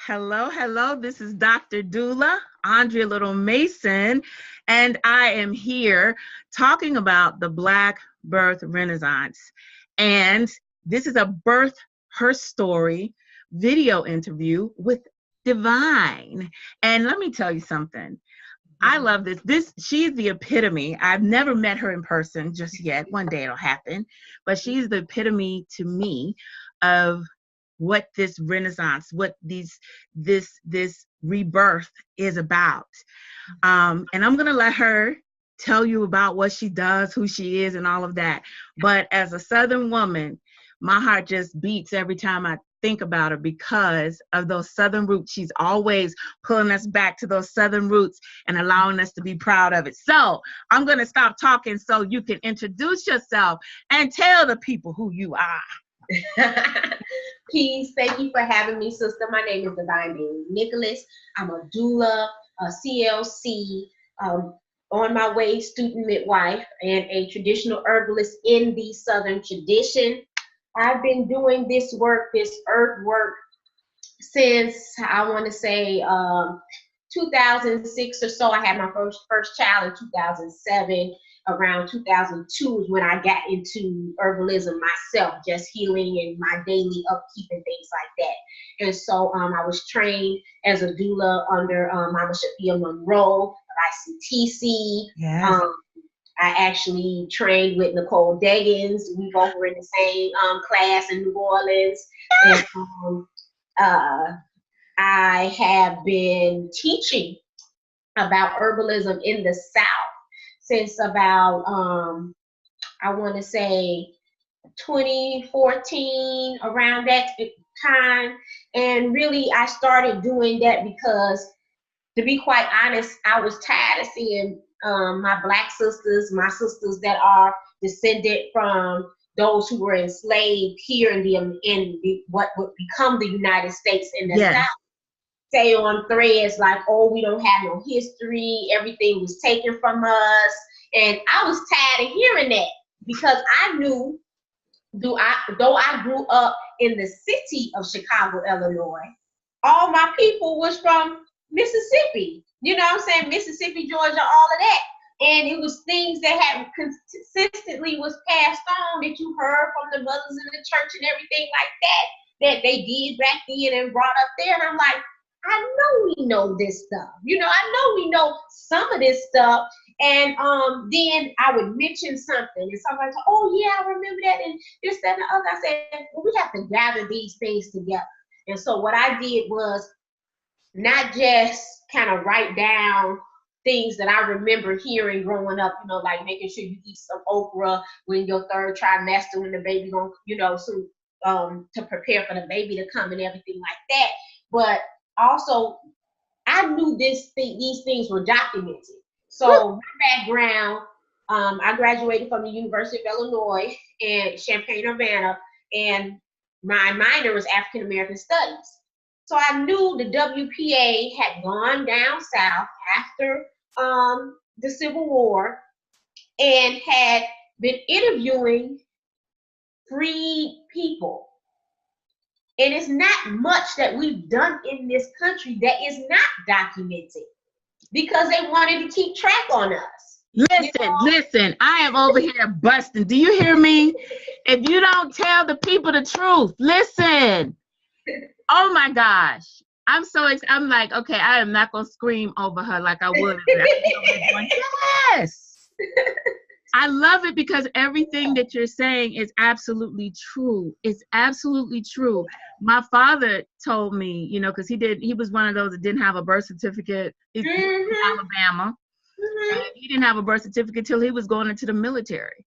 Hello, hello. This is Dr. Doula, Andrea Little Mason, and I am here talking about the Black birth renaissance. And this is a birth her story video interview with Divine. And let me tell you something. I love this. She's the epitome. I've never met her in person just yet. One day it'll happen. But she's the epitome to me of what this renaissance, what this rebirth is about. And I'm gonna let her tell you about what she does, who she is, and all of that. But as a Southern woman, my heart just beats every time I think about her because of those Southern roots. She's always pulling us back to those Southern roots and allowing us to be proud of it. So I'm gonna stop talking so you can introduce yourself and tell the people who you are. Peace. Thank you for having me, sister. My name is Divine Nicholas. I'm a doula, a CLC, on my way student midwife, and a traditional herbalist in the Southern tradition. I've been doing this work, this earth work, since I want to say 2006 or so. I had my first child in 2007. Around 2002 is when I got into herbalism myself, just healing and my daily upkeep and things like that. And so I was trained as a doula under Mama Shafia Monroe of ICTC. Yes. I actually trained with Nicole Deggins. We both were in the same class in New Orleans. And I have been teaching about herbalism in the South since about, I want to say 2014, around that time. And really, I started doing that because, to be quite honest, I was tired of seeing my Black sisters, my sisters that are descended from those who were enslaved here in what would become the United States in the South, say on threads like, oh, we don't have no history, everything was taken from us. And I was tired of hearing that because I knew, though I grew up in the city of Chicago, Illinois, all my people was from Mississippi. You know what I'm saying? Mississippi, Georgia, all of that. And it was things that had consistently was passed on that you heard from the mothers in the church and everything like that they did back then and brought up there. And I'm like, I know we know this stuff. You know, I know we know some of this stuff. And then I would mention something and somebody said, oh yeah, I remember that and this, that, and the other. I said, well, we have to gather these things together. And so what I did was not just kind of write down things that I remember hearing growing up, you know, like making sure you eat some okra when your third trimester, when the baby gonna, you know, so to prepare for the baby to come and everything like that. But also, I knew these things were documented. So my background, I graduated from the University of Illinois in Champaign-Urbana, and my minor was African American Studies. So I knew the WPA had gone down south after the Civil War and had been interviewing freed people. And it's not much that we've done in this country that is not documented because they wanted to keep track on us. Listen, I am over here busting. Do you hear me? If you don't tell the people the truth, listen. Oh my gosh. I'm so excited. I'm like, okay, I am not going to scream over her like I would. Yes. I love it because everything that you're saying is absolutely true. It's absolutely true. My father told me, you know, because he was one of those that didn't have a birth certificate in Alabama. And he didn't have a birth certificate till he was going into the military.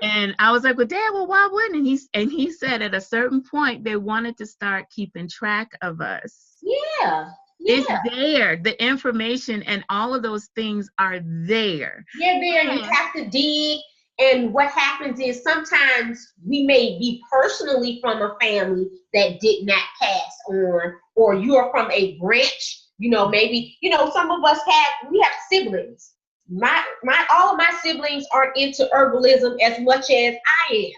And I was like, well, Dad, well, why wouldn't he? And he said at a certain point they wanted to start keeping track of us. Yeah. It's there. The information and all of those things are there. Yeah, there. You have to dig. And what happens is sometimes we may be personally from a family that did not pass on, or you are from a branch, you know, maybe, you know, some of us we have siblings. All of my siblings aren't into herbalism as much as I am.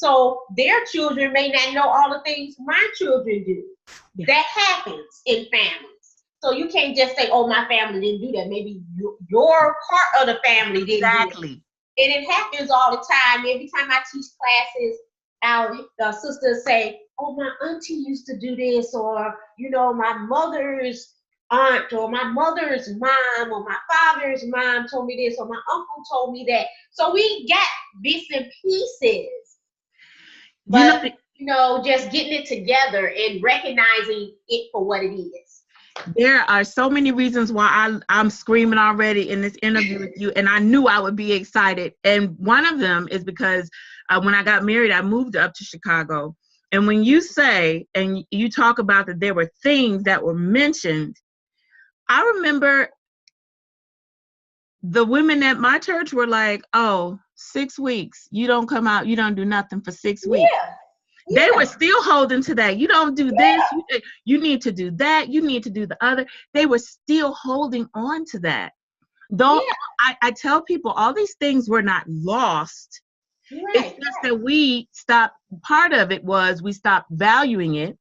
So their children may not know all the things my children do. Yeah. That happens in families. So you can't just say, oh, my family didn't do that. Maybe your part of the family didn't exactly. do it. And it happens all the time. Every time I teach classes, our sisters say, oh, my auntie used to do this, or, my mother's aunt, or my mother's mom, or my father's mom told me this, or my uncle told me that. So we got bits and pieces. But, just getting it together and recognizing it for what it is. There are so many reasons why I'm screaming already in this interview with you, and I knew I would be excited. And one of them is because when I got married, I moved up to Chicago. And when you say, and you talk about that there were things that were mentioned, I remember the women at my church were like, oh, 6 weeks. You don't come out, you don't do nothing for 6 weeks. Yeah. They were still holding to that. You don't do this. You need to do that. You need to do the other. They were still holding on to that. Though I tell people all these things were not lost. It's just that we stopped. Part of it was we stopped valuing it.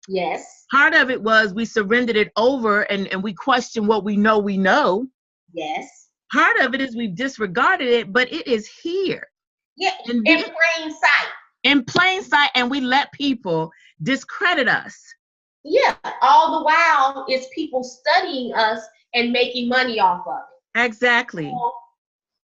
Yes. Part of it was we surrendered it over and we questioned what we know we know. Yes. Part of it is we've disregarded it, but it is here. Yeah, in plain sight. In plain sight, and we let people discredit us. Yeah, all the while it's people studying us and making money off of it. Exactly.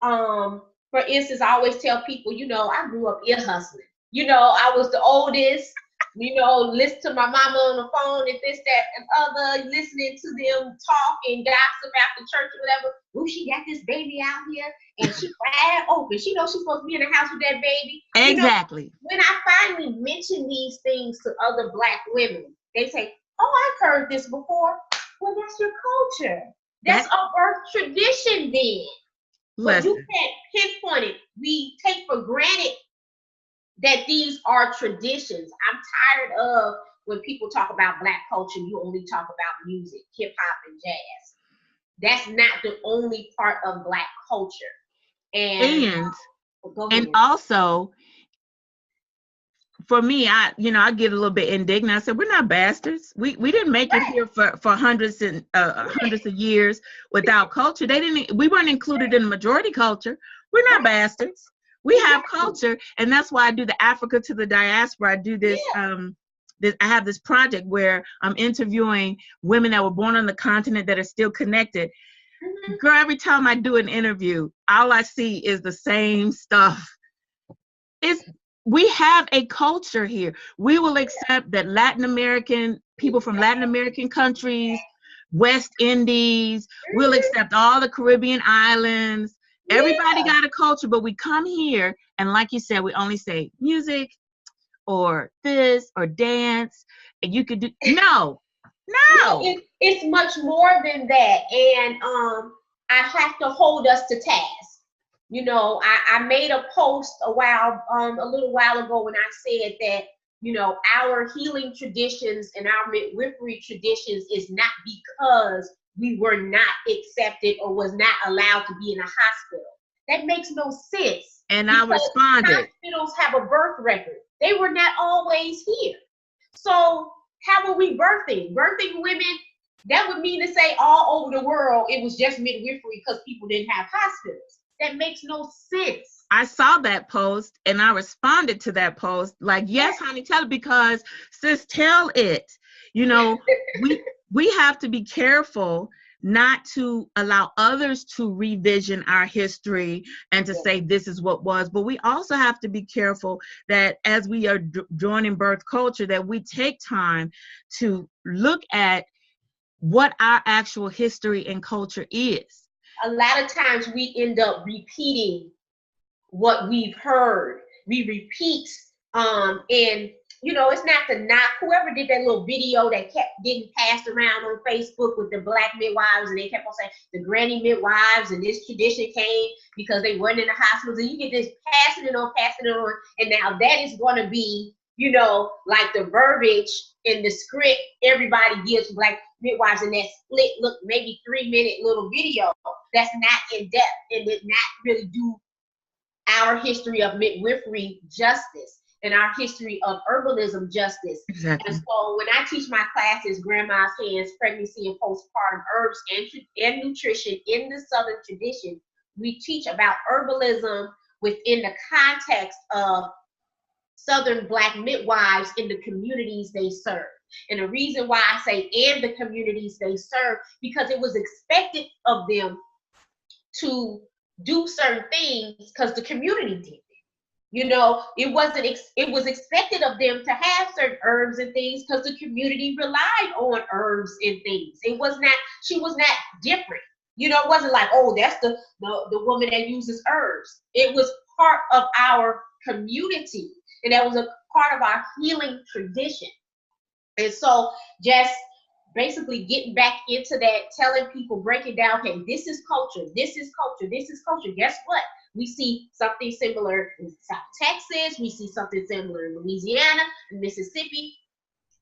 So, for instance, I always tell people, I grew up ear hustling. I was the oldest, listen to my mama on the phone and this, that, and other, listening to them talk and gossip after church or whatever. Ooh, she got this baby out here and she wide open. She knows she's supposed to be in the house with that baby. Exactly. When I finally mention these things to other Black women, they say, oh, I've heard this before. Well, that's your culture. That's a birth tradition then. But you can't pinpoint it. We take for granted that these are traditions. I'm tired of when people talk about Black culture, you only talk about music, hip hop, and jazz. That's not the only part of Black culture. And also, for me, I get a little bit indignant. I said, we're not bastards. We didn't make it here for hundreds of years without culture. We weren't included in the majority culture. We're not bastards. We have culture, and that's why I do the Africa to the Diaspora. I do this. I have this project where I'm interviewing women that were born on the continent that are still connected. Girl, every time I do an interview, all I see is the same stuff. We have a culture here. We will accept that people from Latin American countries, West Indies, we'll accept all the Caribbean islands. Everybody got a culture, but we come here and like you said, we only say music or this or dance, and you could do no. It's much more than that, and I have to hold us to task. I made a post a little while ago when I said that our healing traditions and our midwifery traditions is not because we were not accepted or was not allowed to be in a hospital. That makes no sense. And I responded. Hospitals have a birth record. They were not always here. So how were we birthing? Birthing women, that would mean to say all over the world it was just midwifery because people didn't have hospitals. That makes no sense. I saw that post and I responded to that post like, yes, honey, tell it, because sis, tell it. We have to be careful not to allow others to revision our history and to say this is what was, but we also have to be careful that as we are joining birth culture, that we take time to look at what our actual history and culture is. A lot of times we end up repeating what we've heard. We repeat, and it's not to knock whoever did that little video that kept getting passed around on Facebook with the Black midwives, and they kept on saying the granny midwives, and this tradition came because they weren't in the hospitals, and you get this passing it on, and now that is going to be, like the verbiage in the script everybody gives Black midwives in that split, look, maybe 3-minute little video that's not in depth and did not really do our history of midwifery justice. and our history of herbalism justice. Exactly. And so when I teach my classes, Grandma's Hands, Pregnancy and Postpartum Herbs and Nutrition in the Southern tradition, we teach about herbalism within the context of Southern Black midwives in the communities they serve. And the reason why I say in the communities they serve, because it was expected of them to do certain things because the community did it. You know, it was expected of them to have certain herbs and things because the community relied on herbs and things. It was not, she was not different. You know, it wasn't like, oh, that's the woman that uses herbs. It was part of our community, and that was a part of our healing tradition. And so just basically getting back into that, telling people, breaking down, okay, this is culture, this is culture, this is culture. Guess what? We see something similar in South Texas. We see something similar in Louisiana, Mississippi.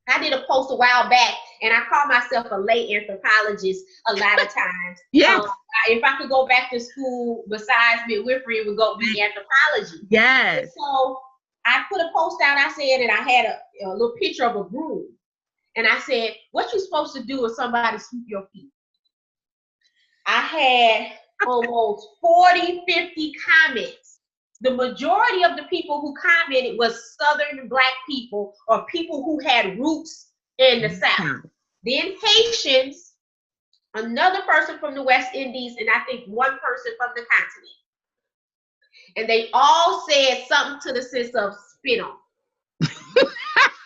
I did a post a while back, and I call myself a lay anthropologist a lot of times. Yes. If I could go back to school besides midwifery, it would go be anthropology. Yes. And so I put a post out, I said, and I had a little picture of a broom. And I said, what you supposed to do if somebody sweep your feet? I had almost 40, 50 comments. The majority of the people who commented was Southern Black people or people who had roots in the South. Then Haitians, another person from the West Indies, and I think one person from the continent. And they all said something to the sense of spit on.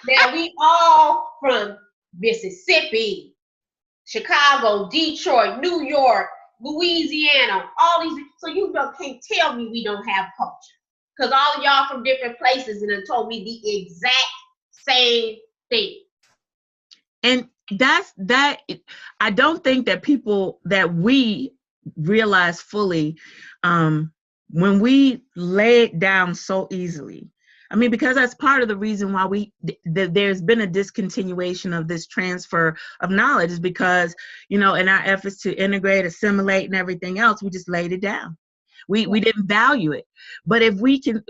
Now we all from Mississippi, Chicago, Detroit, New York, Louisiana, all these. So you can't tell me we don't have culture, because all of y'all from different places and have told me the exact same thing. And that. I don't think that we realize fully when we lay it down so easily. I mean, because that's part of the reason why there's been a discontinuation of this transfer of knowledge, is because, you know, in our efforts to integrate, assimilate, and everything else, we just laid it down. We didn't value it. But if we can,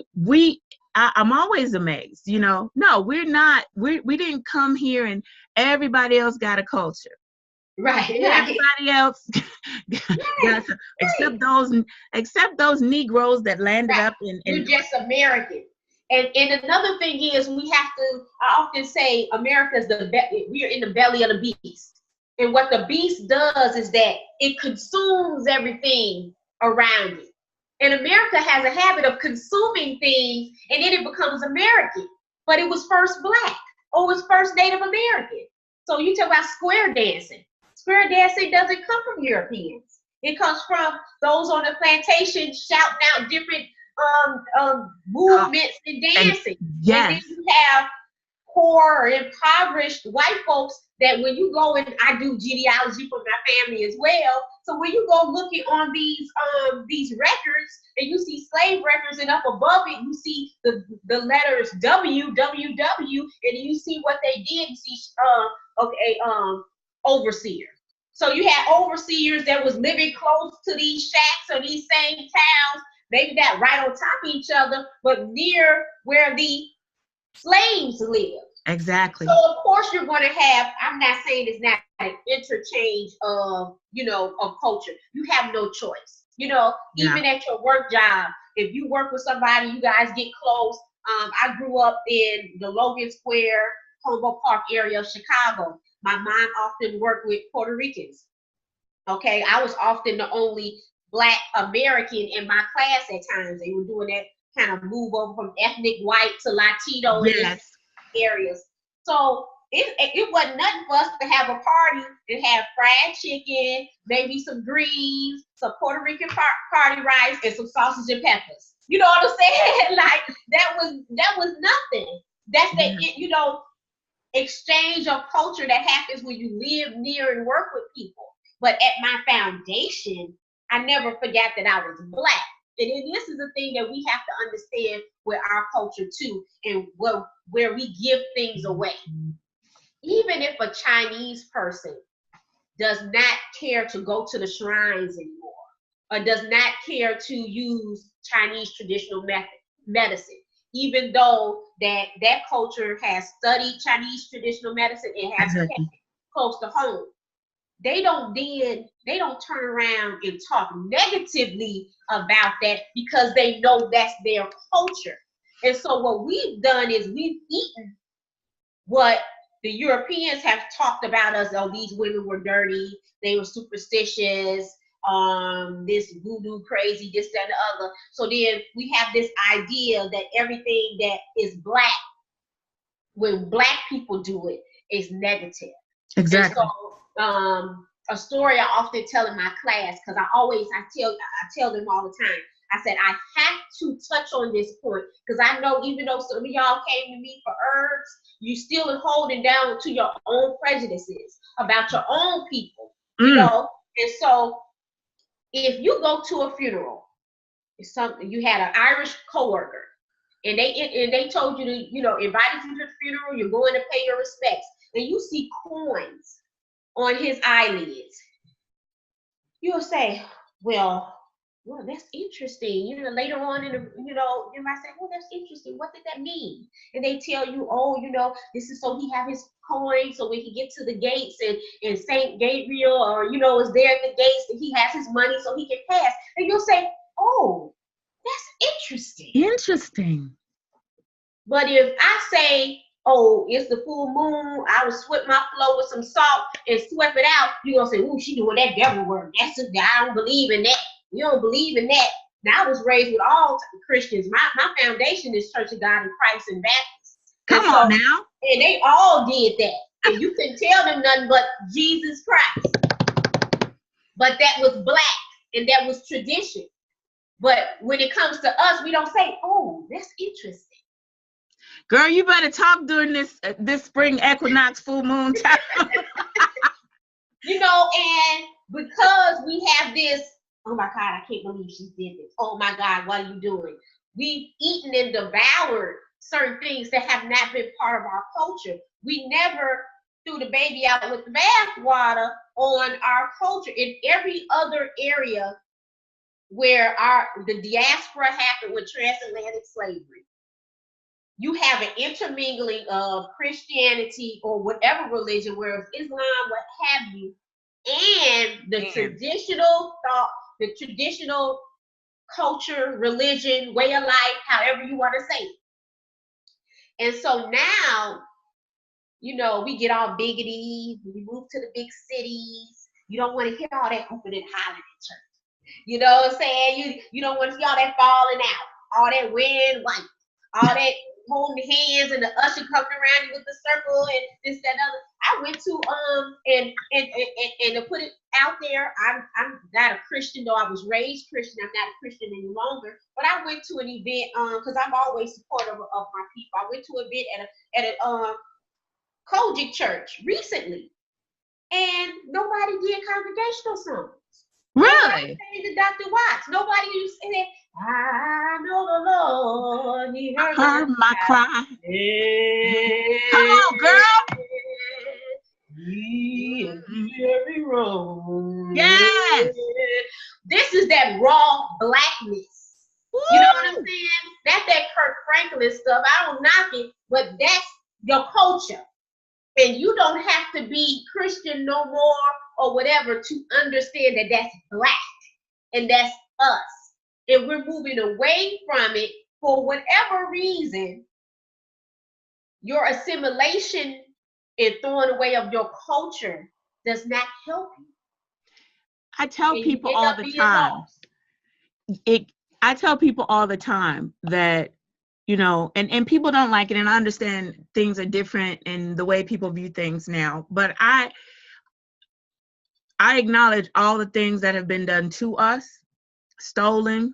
I'm always amazed, you know. No, we're not. We didn't come here and everybody else got a culture. Right. Everybody else got some, except those Negroes that landed up in. We're just American. And another thing is, we have to, I often say, America's we are in the belly of the beast. And what the beast does is that it consumes everything around it. And America has a habit of consuming things, and then it becomes American. But it was first Black, or it was first Native American. So you talk about square dancing. Square dancing doesn't come from Europeans. It comes from those on the plantation shouting out different movements and dancing. Yes. And then you have poor or impoverished white folks that when you go, and I do genealogy for my family as well. So when you go looking on these records, and you see slave records, and up above it you see the letters WWW, and you see what they did. You see overseer. So you had overseers that was living close to these shacks or these same towns, maybe not right on top of each other, but near where the slaves lived. Exactly. So of course you're going to have, I'm not saying it's not an interchange of, you know, of culture. You have no choice. You know, even at your work job, if you work with somebody, you guys get close. I grew up in the Logan Square, Humboldt Park area of Chicago. My mom often worked with Puerto Ricans. Okay, I was often the only Black American in my class at times. They were doing that kind of move over from ethnic white to Latino in areas. So it wasn't nothing for us to have a party and have fried chicken, maybe some greens, some Puerto Rican party rice, and some sausage and peppers. You know what I'm saying? Like that was nothing. That's the you know, exchange of culture that happens when you live near and work with people. But at my foundation, I never forgot that I was Black. And then this is the thing that we have to understand with our culture too, and where we give things away. Even if a Chinese person does not care to go to the shrines anymore, or does not care to use Chinese traditional medicine, even though that culture has studied Chinese traditional medicine and has kept it close to home, they don't turn around and talk negatively about that because they know that's their culture. And so what we've done is we've eaten what the Europeans have talked about us. Oh, these women were dirty, they were superstitious, this voodoo crazy, this, that, and the other. So then we have this idea that everything that is black, when black people do it, is negative. Exactly. And so a story I often tell in my class, because I tell them all the time. I said, I have to touch on this point because I know even though some of y'all came to me for herbs, you still holding down to your own prejudices about your own people, you know? And so if you go to a funeral, you had an Irish coworker, and they told you to, invited you to the funeral, you're going to pay your respects, and you see coins on his eyelids, you'll say, well, that's interesting. Later on in the, you might say, well, that's interesting. What did that mean? And they tell you, oh, this is so he have his coin, so when he gets to the gates and Saint Gabriel, or, is there at the gates, that he has his money so he can pass. And you'll say, oh, that's interesting. Interesting. But if I say, oh, it's the full moon, I would sweep my floor with some salt and sweep it out, you're going to say, ooh, she doing that devil work. I don't believe in that. You don't believe in that. Now I was raised with all Christians. My foundation is Church of God in Christ and Baptist. Come on now. And they all did that. And you couldn't tell them nothing but Jesus Christ. But that was black and that was tradition. But when it comes to us, we don't say, oh, that's interesting. Girl, you better talk during this spring equinox full moon time. And because we have this, oh my God, I can't believe she did this. Oh my God, what are you doing? We've eaten and devoured certain things that have not been part of our culture. We never threw the baby out with the bathwater on our culture. In every other area where the diaspora happened with transatlantic slavery, you have an intermingling of Christianity or whatever religion, whereas Islam, what have you, and the traditional thought, the traditional culture, religion, way of life, however you want to say it. And so now, we get all biggity, we move to the big cities. You don't want to hear all that hooping and hollering in church. You know what I'm saying? You don't want to see all that falling out, all that red and white, all that holding hands and the usher coming around you with the circle and this, that, and other. I went to and to put it out there, I'm not a Christian, though I was raised Christian. I'm not a Christian any longer. But I went to an event because I'm always supportive of my people. I went to an event at a Kojic church recently, and nobody did congregational songs. Really? To Dr. Watts. Nobody used to say, I know the Lord, he heard my cry. Hey, come on, girl. He is very wrong. Yes. This is that raw blackness. Woo. You know what I'm saying? That's that Kirk Franklin stuff. I don't knock it, but that's your culture. And you don't have to be Christian no more or whatever to understand that that's black and that's us. And we're moving away from it for whatever reason. Your assimilation and throwing away of your culture does not help you. I tell people all the time. I tell people all the time that, and people don't like it, and I understand things are different in the way people view things now, but I acknowledge all the things that have been done to us, stolen,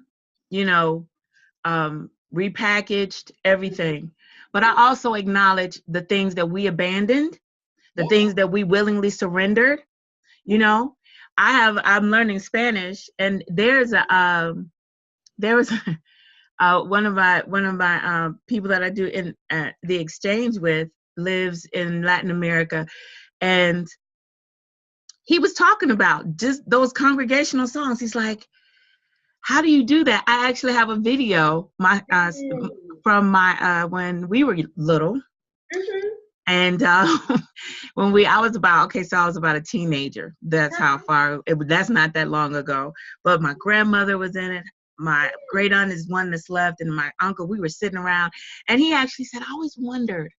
repackaged, everything. But I also acknowledge the things that we abandoned, the things that we willingly surrendered. I'm learning Spanish, and there was one of my people that I do in the exchange with lives in Latin America, and he was talking about just those congregational songs. He's like, how do you do that? I actually have a video. from my when we were little. Mm-hmm. And I was about a teenager. That's how far, that's not that long ago. But my grandmother was in it. My great aunt is one that's left, and my uncle, we were sitting around, and he actually said, I always wondered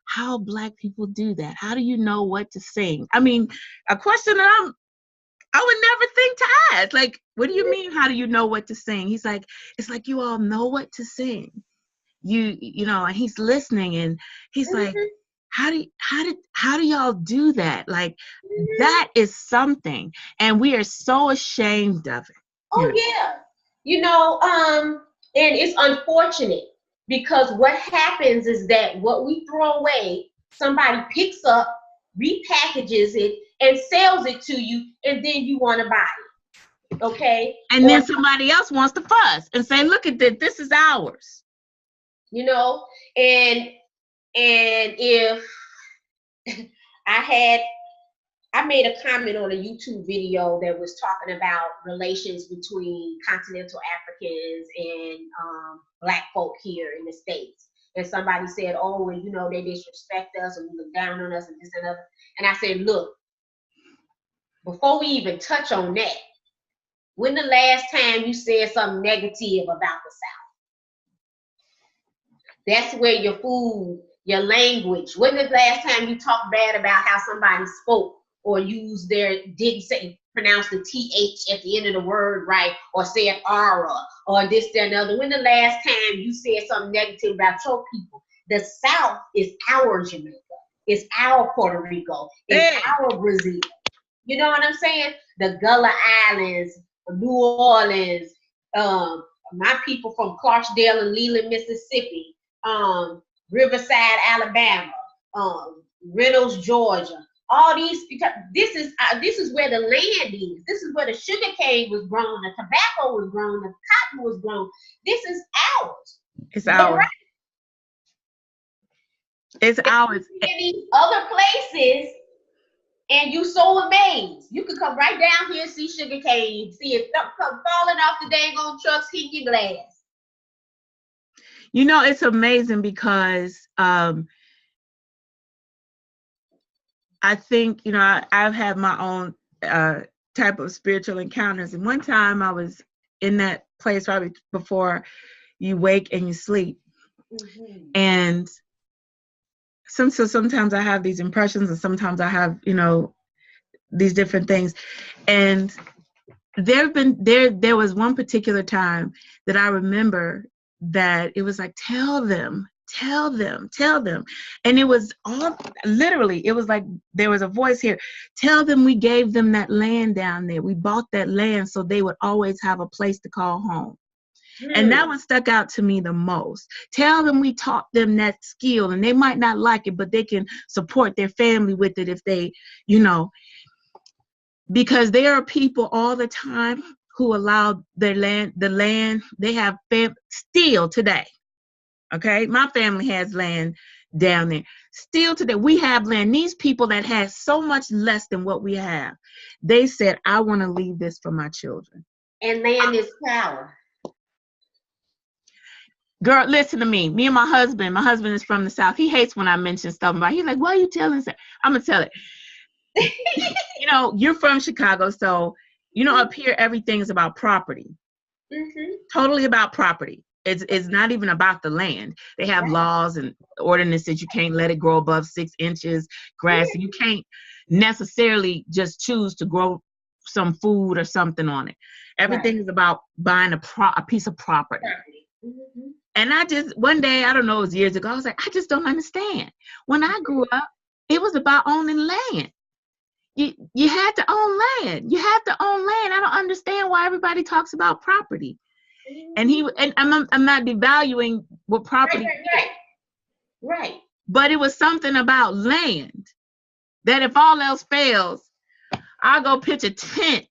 how Black people do that. How do you know what to sing? I mean, a question that I would never think to ask. Like, what do you mean, how do you know what to sing? He's like, it's like you all know what to sing. You know, and he's listening, and he's like, how do y'all do that? Like, that is something, and we are so ashamed of it. Oh yeah, you know, and it's unfortunate because what happens is that what we throw away, somebody picks up, repackages it, and sells it to you, and then you want to buy it. Okay, and then somebody else wants to fuss and say, look at this, this is ours. You know, and if I made a comment on a YouTube video that was talking about relations between continental Africans and Black folk here in the States. And somebody said, oh, well, you know, they disrespect us and look down on us and this and other. And I said, look, before we even touch on that, when the last time you said something negative about the South? That's where your food, your language. When the last time you talked bad about how somebody spoke or used pronounce the TH at the end of the word right, or said aura, or this, that, and the other? When the last time you said something negative about your people? The South is our Jamaica. It's our Puerto Rico. It's our Brazil. You know what I'm saying? The Gullah Islands, New Orleans, my people from Clarksdale and Leland, Mississippi, Riverside, Alabama, Reynolds, Georgia. All these, because this is where the land is. This is where the sugar cane was grown, the tobacco was grown, the cotton was grown. This is ours. It's ours. Right. It's ours. In these other places, and you so amazed. You could come right down here and see sugar cane, see it come falling off the dang old trucks, hitting your glass. You know, it's amazing because I think, you know, I've had my own type of spiritual encounters. And one time I was in that place probably before you wake and you sleep. Mm-hmm. And sometimes I have these impressions, and sometimes I have, you know, these different things. And there was one particular time that I remember that it was like, tell them. And it was all literally, it was like there was a voice here. Tell them we gave them that land down there. We bought that land so they would always have a place to call home. And that one stuck out to me the most. Tell them we taught them that skill, and they might not like it, but they can support their family with it if they, you know, because there are people all the time who allow the land they have still today. Okay, my family has land down there. Still today, we have land. These people that have so much less than what we have, they said, I want to leave this for my children. And land is power. Girl, listen to me. Me and my husband is from the South. He hates when I mention stuff about it. He's like, why are you telling us that? I'm going to tell it. You know, you're from Chicago, so, you know, up here, everything is about property. Mm-hmm. Totally about property. It's not even about the land. They have laws and ordinances. You can't let it grow above 6 inches grass. You can't necessarily just choose to grow some food or something on it. Everything is about buying a piece of property. Mm-hmm. And I just, one day, I don't know, it was years ago, I was like, I just don't understand. When I grew up, it was about owning land. You had to own land. You have to own land. I don't understand why everybody talks about property. And I'm not devaluing what property right. But it was something about land that if all else fails, I'll go pitch a tent.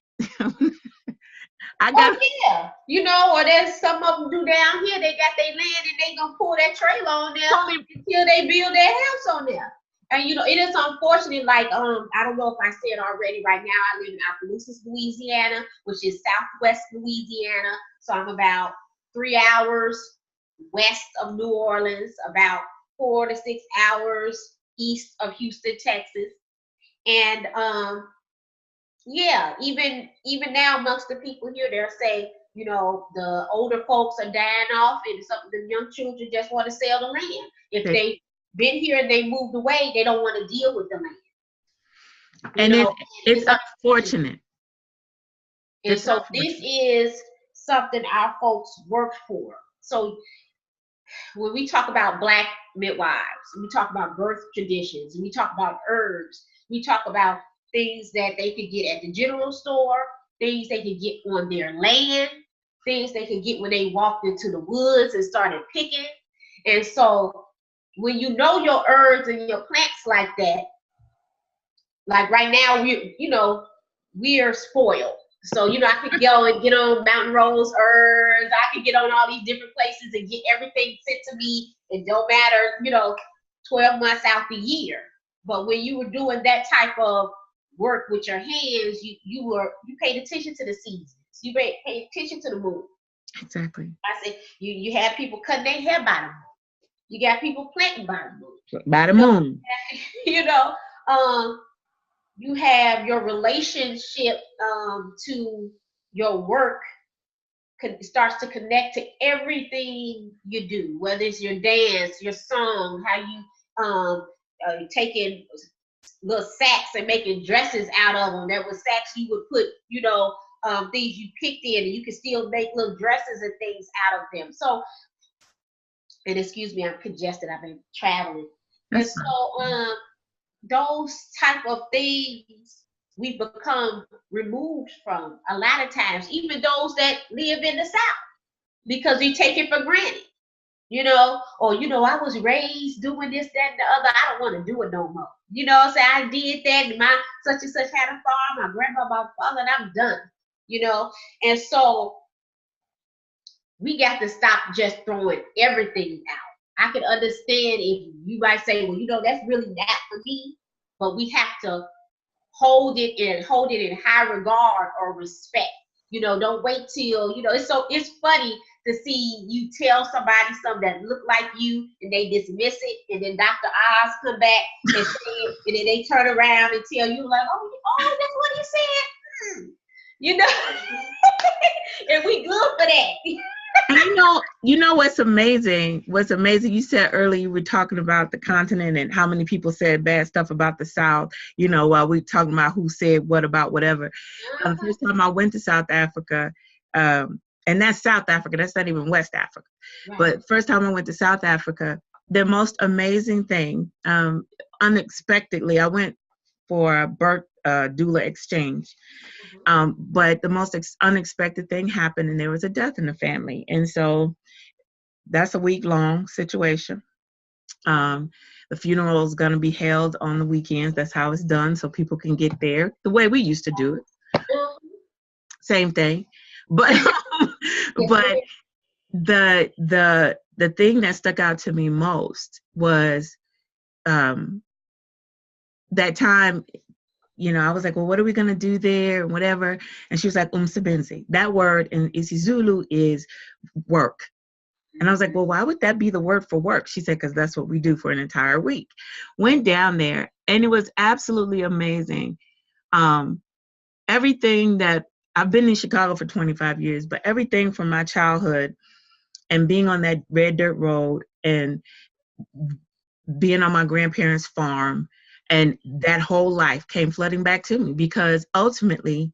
You know, or there's some of them do down here, they got their land and they gonna pull that trailer on there until they build their house on there. And you know, it is unfortunate, like I don't know if I said already, right now I live in Opelousas, Louisiana, which is southwest Louisiana. So I'm about 3 hours west of New Orleans, about 4 to 6 hours east of Houston, Texas. And yeah, even now amongst the people here, they'll say, you know, the older folks are dying off, and some of the young children just want to sell the land. If they've been here and they moved away, they don't want to deal with the land. And it's unfortunate. And so this is something our folks work for. So when we talk about Black midwives, we talk about birth traditions, we talk about herbs, we talk about things that they could get at the general store, things they could get on their land, things they could get when they walked into the woods and started picking. And so when you know your herbs and your plants like that, like right now, we are spoiled. So, I could go and get on Mountain Rose herbs. I could get on all these different places and get everything sent to me. It don't matter, 12 months out the year. But when you were doing that type of work with your hands, you paid attention to the seasons. You paid attention to the moon. Exactly. I said you had people cutting their hair by the moon. You got people planting by the moon. By the moon. You have your relationship to your work starts to connect to everything you do, whether it's your dance, your song, how you taking little sacks and making dresses out of them. That was sacks you would put, things you picked in, and you could still make little dresses and things out of them. So, and excuse me, I'm congested. I've been traveling. And so, those type of things we've become removed from a lot of times, even those that live in the South, because we take it for granted, I was raised doing this, that, and the other. I don't want to do it no more. Say I did that, and my such and such had a farm, my grandma, my father, and I'm done, and so we got to stop just throwing everything out. I can understand if you might say, well, that's really not for me, but we have to hold it in high regard or respect. Don't wait till, it's funny to see you tell somebody something that look like you and they dismiss it, and then Dr. Oz come back and say it, and then they turn around and tell you like, oh, that's what he said. And we good for that. And what's amazing? You said earlier, you were talking about the continent and how many people said bad stuff about the South, while we talking about who said what about whatever. The first time I went to South Africa, and that's South Africa, that's not even West Africa. Right. But first time I went to South Africa, the most amazing thing, unexpectedly, I went for a birth doula exchange. But the most unexpected thing happened, and there was a death in the family. And so that's a week-long situation. The funeral is going to be held on the weekends. That's how it's done, so people can get there the way we used to do it. Same thing. But but the thing that stuck out to me most was that time. I was like, well, what are we going to do there and whatever? And she was like, umsebenzi. That word in isiZulu is work. And I was like, well, why would that be the word for work? She said, because that's what we do for an entire week. Went down there, and it was absolutely amazing. Everything that I've been in Chicago for 25 years, but everything from my childhood and being on that red dirt road and being on my grandparents' farm, and that whole life came flooding back to me, because ultimately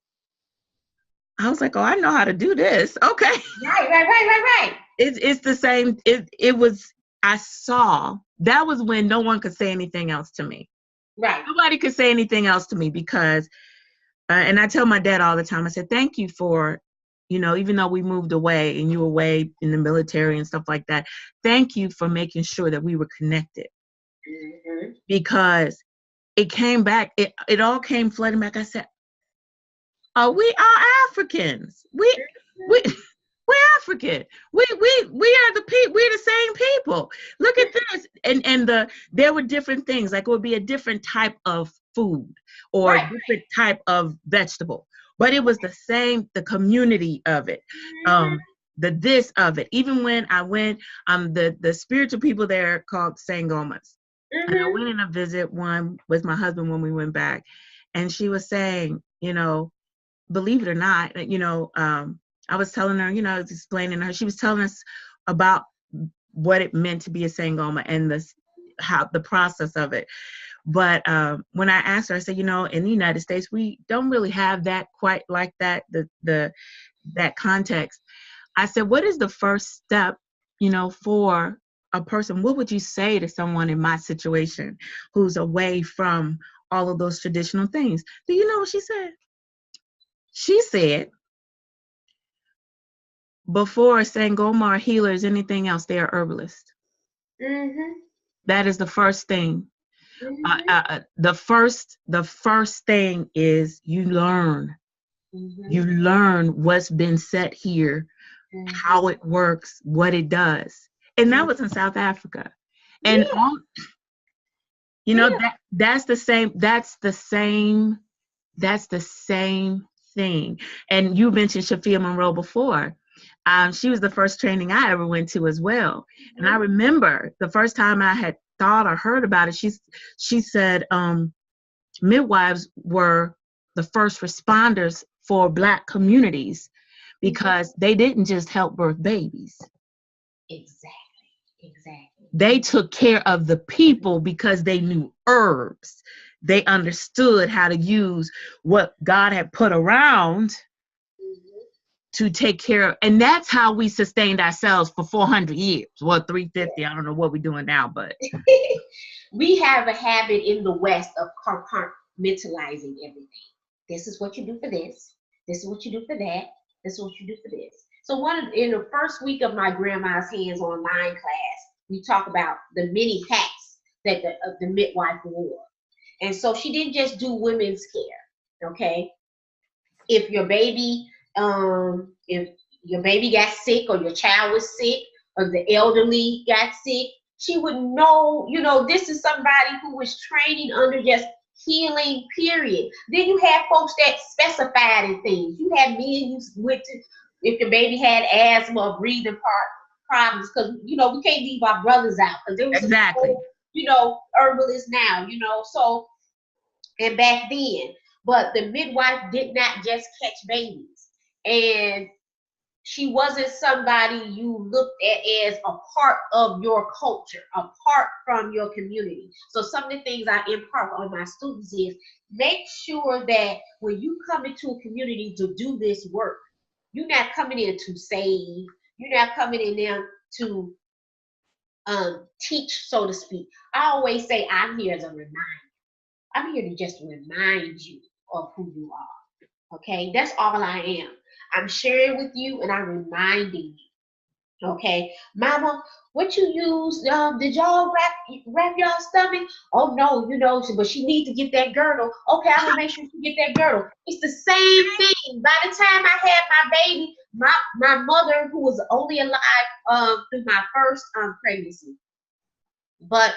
I was like, oh, I know how to do this. Okay. Right. It's the same. I saw, that was when no one could say anything else to me. Right. Nobody could say anything else to me, because, and I tell my dad all the time, I said, thank you for, even though we moved away and you were away in the military and stuff like that, thank you for making sure that we were connected. Mm-hmm. Because it came back, it all came flooding back. I said, oh, we are Africans. We're African. We're the same people. Look at this. And there were different things, like it would be a different type of food or a different type of vegetable, but it was the same, the community of it. the this of it. Even when I went, the spiritual people there are called Sangomas. And I went in a visit one with my husband when we went back, and she was saying, you know, believe it or not, you know, I was telling her, you know, I was explaining to her, she was telling us about what it meant to be a Sangoma and how the process of it. But when I asked her, I said, you know, in the United States, we don't really have that quite like that, that context. I said, what is the first step, you know, for a person? What would you say to someone in my situation who's away from all of those traditional things? Do you know what she said? She said, before Sangoma or healers, anything else, they are herbalists. That is the first thing. The first thing is you learn. You learn what's been set here, how it works, what it does. And that was in South Africa. And all, you know, that's the same thing. And you mentioned Shafia Monroe before. She was the first training I ever went to as well. And I remember the first time I had thought or heard about it, she said midwives were the first responders for Black communities because they didn't just help birth babies. Exactly. They took care of the people because they knew herbs. They understood how to use what God had put around to take care of, and that's how we sustained ourselves for 400 years. Well, 350, I don't know what we're doing now, but. We have a habit in the West of compartmentalizing everything. This is what you do for this. This is what you do for that. This is what you do for this. So in the first week of my grandma's hands online class, we talk about the many hats that the midwife wore. And so she didn't just do women's care, okay? If your baby got sick, or your child was sick, or the elderly got sick, she would know, you know, this is somebody who was training under just healing, period. Then you have folks that specified in things. You had men who went to, if your baby had asthma or breathing problems, because, you know, we can't leave our brothers out, because there was exactly. you know, herbalists now, you know, so, and back then. But the midwife did not just catch babies. And she wasn't somebody you looked at as a part of your culture, apart from your community. So some of the things I impart on my students is make sure that when you come into a community to do this work, you're not coming in to save. You're not coming in there to teach, so to speak. I always say I'm here as a reminder. I'm here to just remind you of who you are. Okay, that's all I am. I'm sharing with you and I'm reminding you. Okay, Mama, what you use? Did y'all wrap y'all stomach? Oh no, you know, but she needs to get that girdle. Okay, I'm gonna make sure she get that girdle. It's the same thing. By the time I had my baby, my mother, who was only alive through my first pregnancy. But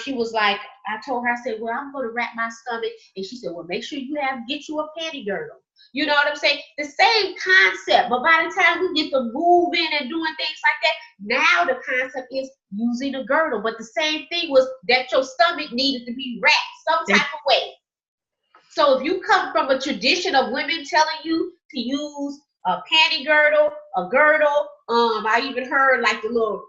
she was like, I told her, I said, well, I'm going to wrap my stomach. And she said, well, make sure you get you a panty girdle. You know what I'm saying? The same concept. But by the time we get to moving and doing things like that, now the concept is using a girdle. But the same thing was that your stomach needed to be wrapped some type of way. So if you come from a tradition of women telling you to use a panty girdle, a girdle, I even heard like the little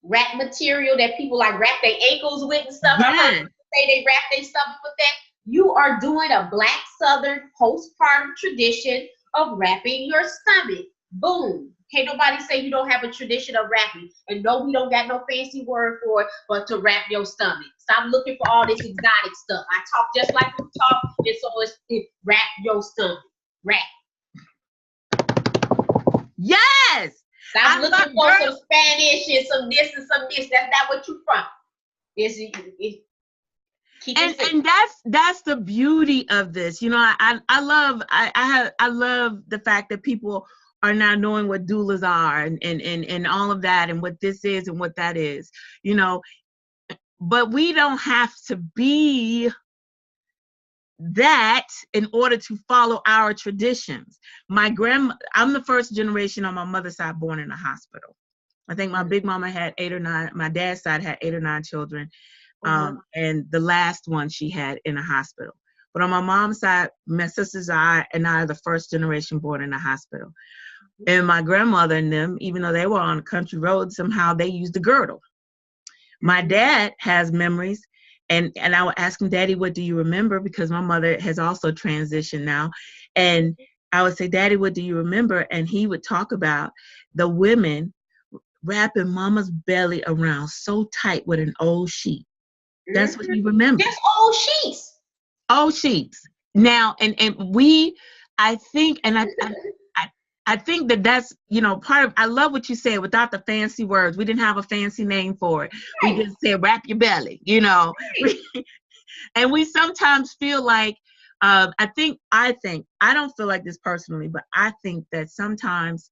wrap material that people like wrap their ankles with and stuff. I heard people say they wrap their stomach with that. You are doing a Black Southern postpartum tradition of wrapping your stomach. Boom. Can't nobody say you don't have a tradition of wrapping. And no, we don't got no fancy word for it, but to wrap your stomach. Stop looking for all this exotic stuff. I talk just like we talk, and so it's wrap your stomach. Wrap. Yes. Stop looking for some Spanish and some this and some this. That's not what you from. And that's the beauty of this. You know, I love the fact that people are now knowing what doulas are and all of that and what this is and what that is. You know, but we don't have to be that in order to follow our traditions. I'm the first generation on my mother's side born in a hospital. I think my big mama had 8 or 9, my dad's side had 8 or 9 children. And the last one she had in a hospital. But on my mom's side, my sisters and I are the first generation born in a hospital. And my grandmother and them, even though they were on a country road, somehow they used the girdle. My dad has memories, and I would ask him, Daddy, what do you remember? Because my mother has also transitioned now. And I would say, Daddy, what do you remember? And he would talk about the women wrapping mama's belly around so tight with an old sheet. That's what you remember. Just old sheets. Old sheets. Now, and we, I think, and I think that's, part of, I love what you said, without the fancy words. We didn't have a fancy name for it. Right. We just said, wrap your belly, Right. And we sometimes feel like, I don't feel like this personally, but I think that sometimes,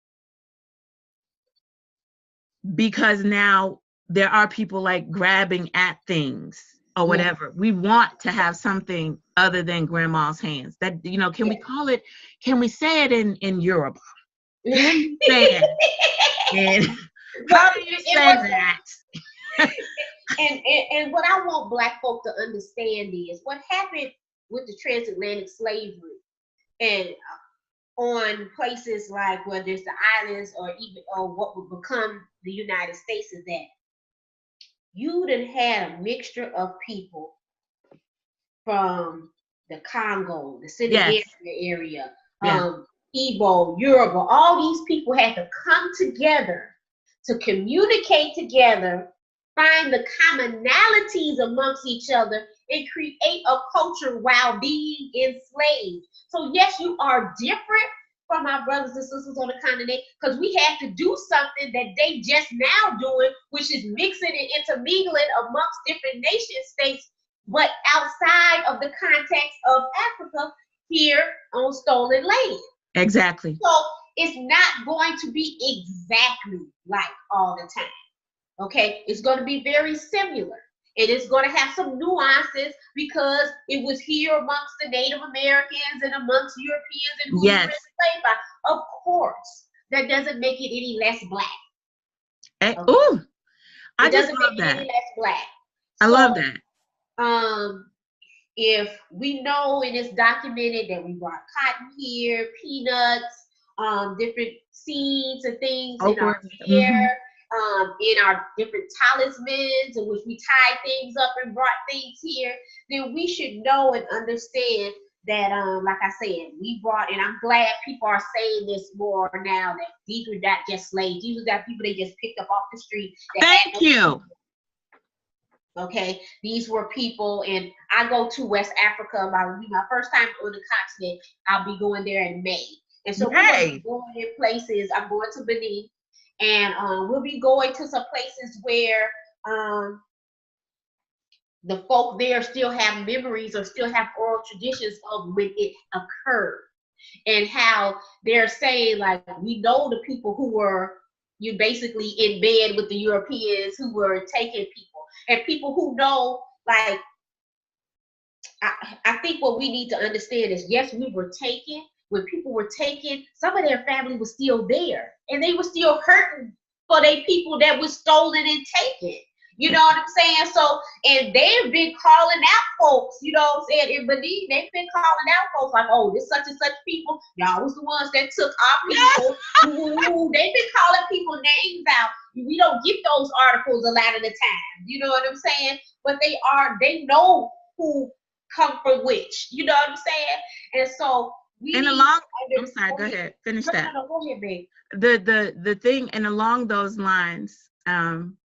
because now there are people like grabbing at things or whatever, we want to have something other than grandma's hands. That, can we call it, can we say it in Europe? Can we say it? And how do you say that? and what I want Black folk to understand is what happened with the transatlantic slavery and on places like where there's the islands or what would become the United States is that you done had a mixture of people from the Congo, the Senegal area, Igbo, Yoruba, all these people had to come together to communicate together, find the commonalities amongst each other, and create a culture while being enslaved. So yes, you are different from our brothers and sisters on the continent because we had to do something that they just now doing, which is mixing and intermingling amongst different nation states, but outside of the context of Africa here on stolen land. Exactly. So it's not going to be exactly like all the time. Okay, it's going to be very similar. It is going to have some nuances because it was here amongst the Native Americans and amongst Europeans and who were enslaved by. Of course, that doesn't make it any less Black. Okay? Ooh, I just love that. Any less Black. I love that. If we know and it's documented that we brought cotton here, peanuts, different seeds and things in our hair. In our different talismans in which we tied things up and brought things here, then we should know and understand that, like I said, we brought, and I'm glad people are saying this more now, that these were not just slaves. These were not people they just picked up off the street. Thank you. Okay, these were people, and I go to West Africa. It'll be my first time on the continent. I'll be going there in May. And so we're going in places. I'm going to Benin. And we'll be going to some places where the folk there still have memories or still have oral traditions of when it occurred. And how they're saying, like, we know the people who were basically in bed with the Europeans who were taking people. And people who know, like, I think what we need to understand is, yes, we were taken. When people were taken, some of their family was still there, and they were still hurting for their people that was stolen and taken. You know what I'm saying? So, and they've been calling out folks, you know what I'm saying? In Benin, they've been calling out folks like, oh, this such and such people, y'all was the ones that took our people. They've been calling people names out. We don't get those articles a lot of the time. You know what I'm saying? But they know who come from which. You know what I'm saying? And so, I'm sorry, go ahead. Finish that. No, go ahead, babe. The thing, and along those lines, and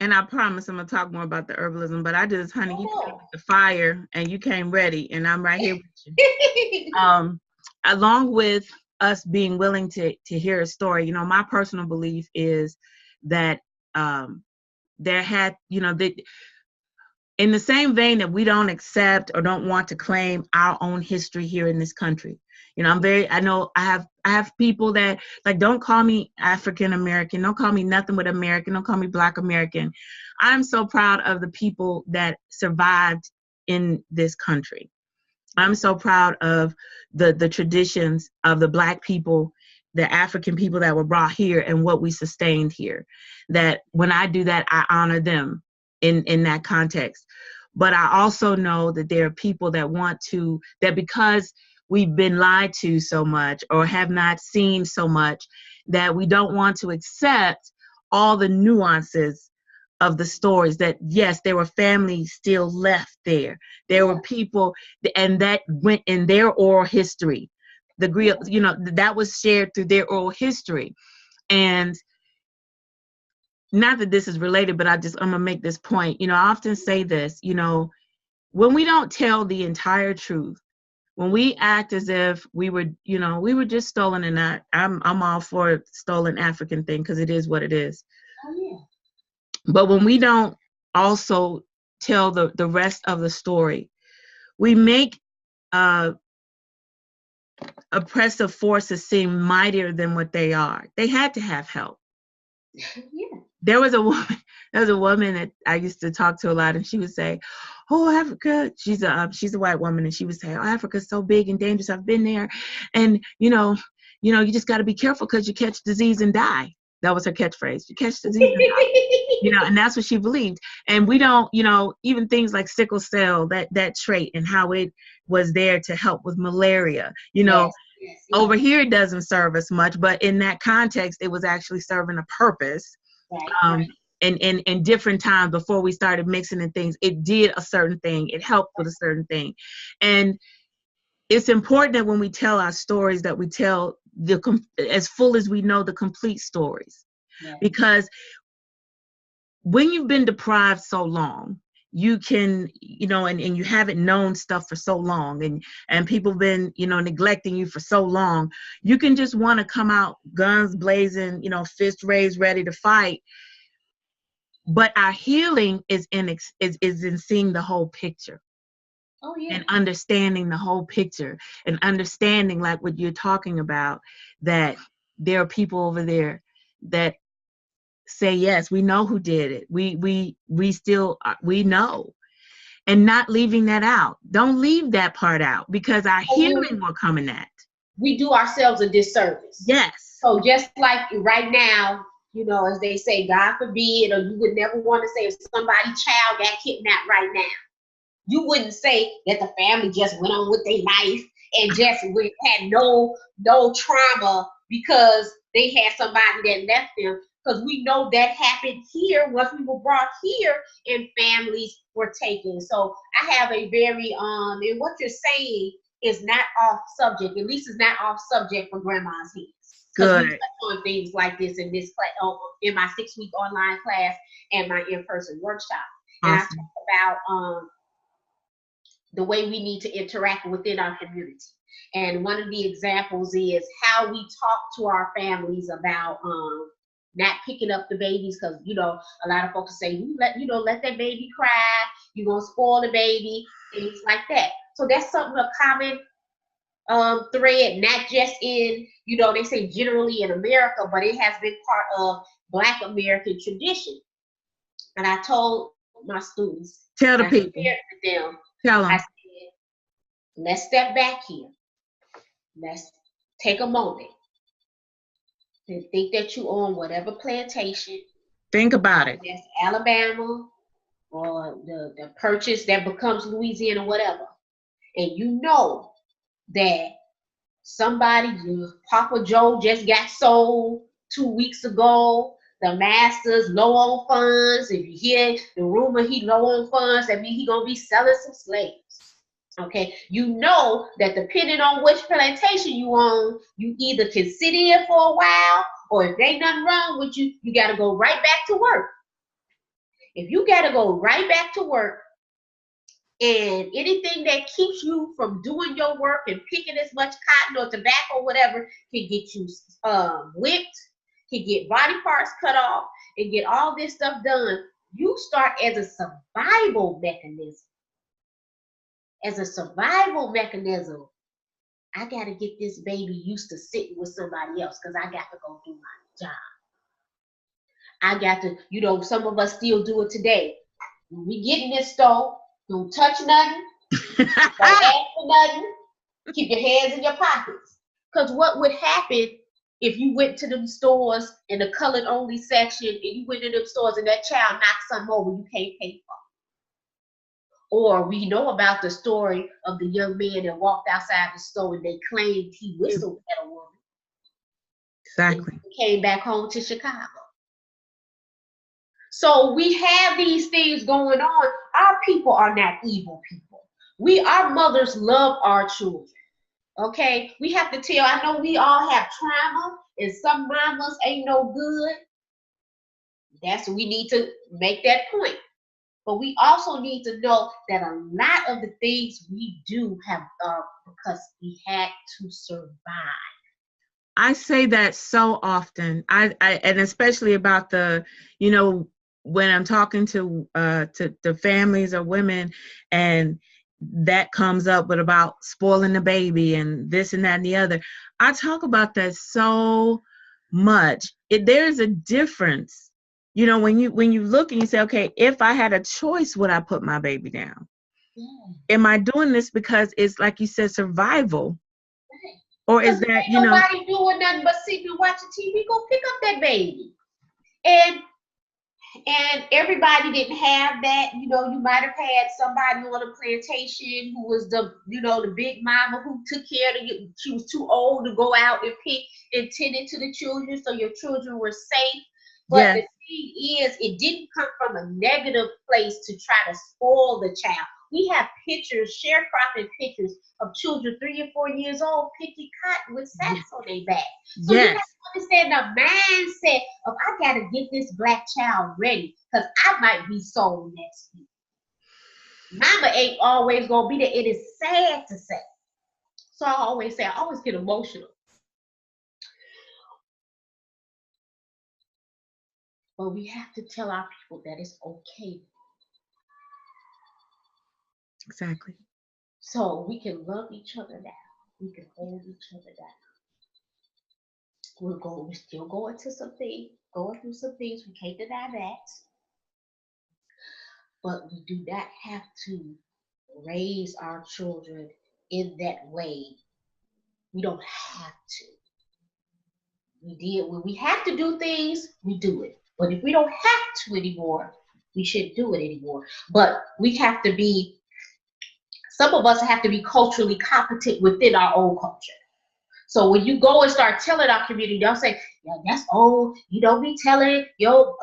I promise I'm gonna talk more about the herbalism, but you came with the fire and you came ready, and I'm right here with you. Along with us being willing to hear a story, my personal belief is that there had, in the same vein that we don't accept or don't want to claim our own history here in this country. I have people that, like, don't call me African American, don't call me nothing but American, don't call me Black American. I'm so proud of the people that survived in this country. I'm so proud of the traditions of the Black people, the African people that were brought here and what we sustained here. That when I do that, I honor them in that context. But I also know that there are people that want to, that because we've been lied to so much or have not seen so much, that we don't want to accept all the nuances of the stories. That yes, there were families still left there. There were people, and that went in their oral history. That was shared through their oral history. And not that this is related, but I'm gonna make this point. I often say this, when we don't tell the entire truth, when we act as if we were just stolen, and I'm all for stolen African thing, because it is what it is. Oh, yeah. But when we don't also tell the rest of the story, we make oppressive forces seem mightier than what they are. They had to have help. Yeah. There was a woman that I used to talk to a lot, and she would say, "Oh, Africa." She's a white woman, and she would say, "Oh, Africa's so big and dangerous. I've been there, and you just got to be careful because you catch disease and die." That was her catchphrase. You catch disease and die. And that's what she believed. And we don't, even things like sickle cell, that trait and how it was there to help with malaria. Yes. Over here it doesn't serve us much, but in that context, it was actually serving a purpose. Right. And in different times before we started mixing in things, it did a certain thing. It helped with a certain thing. And it's important that when we tell our stories, that we tell as full as we know the complete stories. Yeah. Because when you've been deprived so long, you can, and you haven't known stuff for so long, and people have been, neglecting you for so long, you can just want to come out guns blazing, fist raised, ready to fight. But our healing is in seeing the whole picture. Oh, yeah. And understanding the whole picture, and understanding, like what you're talking about, that there are people over there that say, yes, we know who did it. We still know, and not leaving that out. Don't leave that part out, because our healing will come in that. We do ourselves a disservice. Yes. So just like right now, as they say, God forbid, or you would never want to say if somebody's child got kidnapped right now, you wouldn't say that the family just went on with their life and just had no trauma because they had somebody that left them. Because we know that happened here once we were brought here and families were taken. So I have a very, and what you're saying is not off subject. At least it's not off subject for grandma's hands. Because we touch on things like this in this in my 6-week online class and my in-person workshop. Awesome. And I talk about the way we need to interact within our community. And one of the examples is how we talk to our families about not picking up the babies, because a lot of folks say, let that baby cry, you're gonna spoil the baby, things like that. So that's something, a common thread, not just in, they say generally in America, but it has been part of Black American tradition. And I told my students, tell the people, tell them, I said, let's step back here. Let's take a moment and think that you own whatever plantation. Think about it. That's Alabama, or the purchase that becomes Louisiana, whatever. And you know that somebody, Papa Joe, just got sold 2 weeks ago. The master's low on funds. If you hear the rumor he low on funds, that means he gonna be selling some slaves. Okay, you know that depending on which plantation you own, you either can sit in for a while, or if there ain't nothing wrong with you, you got to go right back to work. If you got to go right back to work, and anything that keeps you from doing your work and picking as much cotton or tobacco or whatever can get you whipped, can get body parts cut off, and get all this stuff done, you start as a survival mechanism. As a survival mechanism, I got to get this baby used to sitting with somebody else because I got to go do my job. I got to, some of us still do it today. When we get in this store, don't touch nothing, don't ask for doing nothing. Keep your hands in your pockets. Because what would happen if you went to them stores in the colored only section and you went to them stores and that child knocked something over you can't pay for? Or we know about the story of the young man that walked outside the store and they claimed he whistled at a woman. Exactly. And he came back home to Chicago. So we have these things going on. Our people are not evil people. Our mothers love our children. Okay? We have to tell, I know we all have trauma and some mamas ain't no good. We need to make that point. But we also need to know that a lot of the things we do have because we had to survive. I say that so often. I and especially about when I'm talking to the families or women, and that comes up with about spoiling the baby and this and that and the other. I talk about that so much. There's a difference. When you look and you say, okay, if I had a choice, would I put my baby down? Yeah. Am I doing this because it's like you said, survival? Right. Or is that, nobody doing nothing but sitting and watching TV, go pick up that baby. And everybody didn't have that. You might have had somebody on a plantation who was the big mama who took care of you. She was too old to go out and pick and tend to the children, so your children were safe. But yes. The thing is, it didn't come from a negative place to try to spoil the child. We have pictures, sharecropping pictures of children 3 or 4 years old picking cotton with sacks on their back. So yes. You have to understand the mindset of, I got to get this black child ready because I might be sold next week. Mama ain't always going to be there. It is sad to say. So I always get emotional. But we have to tell our people that it's okay. Exactly. So we can love each other down. We can hold each other down. We're still going through some things. We can't deny that. But we do not have to raise our children in that way. We don't have to. When we have to do things, we do it. But if we don't have to anymore, we shouldn't do it anymore. But we have to be, some of us have to be culturally competent within our own culture. So when you go and start telling our community, they'll say, yeah, that's old. You don't be telling your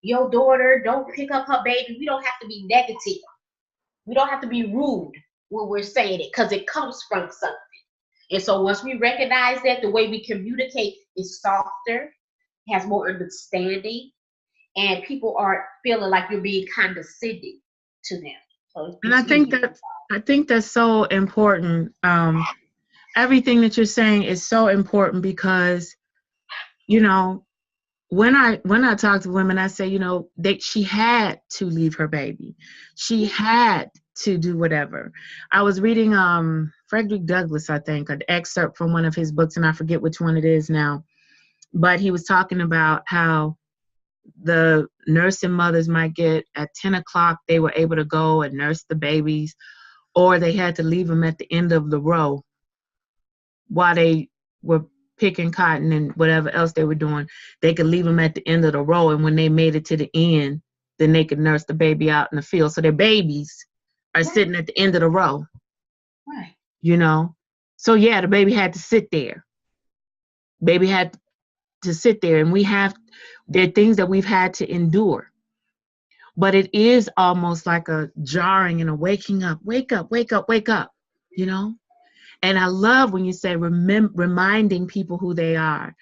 daughter, don't pick up her baby. We don't have to be negative. We don't have to be rude when we're saying it because it comes from something. And so once we recognize that, the way we communicate is softer, has more understanding, and people aren't feeling like you're being condescending to them. So and I think that's so important. Everything that you're saying is so important because, when I talk to women, I say, she had to leave her baby. She had to do whatever. I was reading Frederick Douglass, I think, an excerpt from one of his books, and I forget which one it is now. But he was talking about how the nursing mothers might get at 10 o'clock, they were able to go and nurse the babies, or they had to leave them at the end of the row while they were picking cotton and whatever else they were doing. They could leave them at the end of the row, and when they made it to the end, then they could nurse the baby out in the field. So their babies are sitting at the end of the row. Right. So yeah, the baby had to sit there. Baby had to sit there, and there are things that we've had to endure. But it is almost like a jarring and a waking up, wake up, wake up, wake up, And I love when you say reminding people who they are.